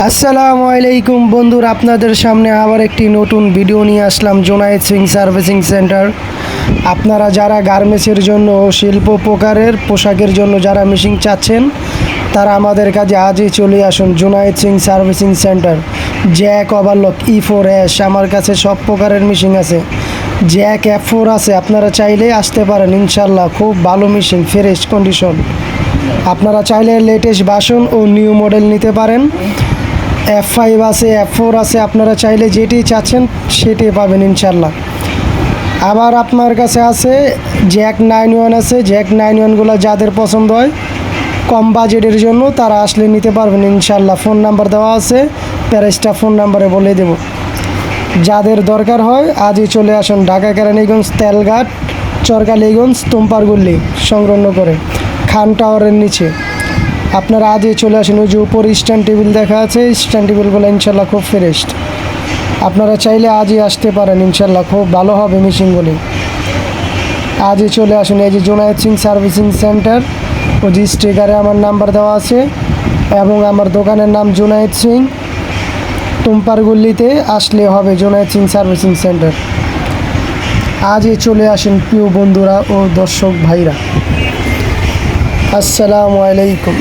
আসসালামু আলাইকুম বন্ধুরা, আপনাদের সামনে আবার একটি নতুন ভিডিও নিয়ে আসলাম। Junaid sewing servicing centre. আপনারা যারা গার্মেন্টসের জন্য শিল্প প্রকারের পোশাকের জন্য যারা মেশিন চাচ্ছেন, তারা আমাদের কাছে আজই চলে আসুন। Junaid sewing servicing centre, jack, overlock, E4 অ্যাশ, আমার কাছে সব প্রকারের মেশিন আছে। জ্যাক F4 আছে, আপনারা চাইলে আসতে পারেন ইনশাল্লাহ। খুব ভালো মেশিন, ফ্রেশ কন্ডিশন। আপনারা চাইলে লেটেস্ট ভার্সন ও নিউ মডেল নিতে পারেন। F5 আছে, F4 আছে, আপনারা চাইলে যেটি চাচ্ছেন সেটি পাবেন ইনশাল্লাহ। আবার আপনার কাছে আছে জ্যাক 9-1 আছে। জ্যাক 9-1গুলো যাদের পছন্দ হয় কম বাজেটের জন্য, তারা আসলে নিতে পারবেন ইনশাল্লাহ। ফোন নাম্বার দেওয়া আছে, প্যারেসটা ফোন নাম্বারে বলে দেব। যাদের দরকার হয় আজই চলে আসুন। ঢাকা কেরানীগঞ্জ, তেলঘাট, চরকালীগঞ্জ, তুম্পারগুল্লি সংলগ্ন করে খান টাওয়ারের নিচে। আপনারা আজই চলে আসেন। ওই যে উপর স্ট্যান্ড টেবিল দেখা আছে, স্ট্যান্ড টেবিলগুলো ইনশাল্লাহ খুব ফ্রেশ। আপনারা চাইলে আজই আসতে পারেন ইনশাল্লাহ, খুব ভালো হবে মেশিনগুলি। আজই চলে আসুন। এই যে জোনায়েদ সিং সার্ভিসিং সেন্টার, ওই যে স্টিকারে আমার নাম্বার দেওয়া আছে, এবং আমার দোকানের নাম জোনায়েদ সিং। তুম্পারগুল্লিতে আসলে হবে জোনায়েদ সিং সার্ভিসিং সেন্টার। আজই চলে আসেন প্রিয় বন্ধুরা ও দর্শক ভাইরা। আসসালামু আলাইকুম।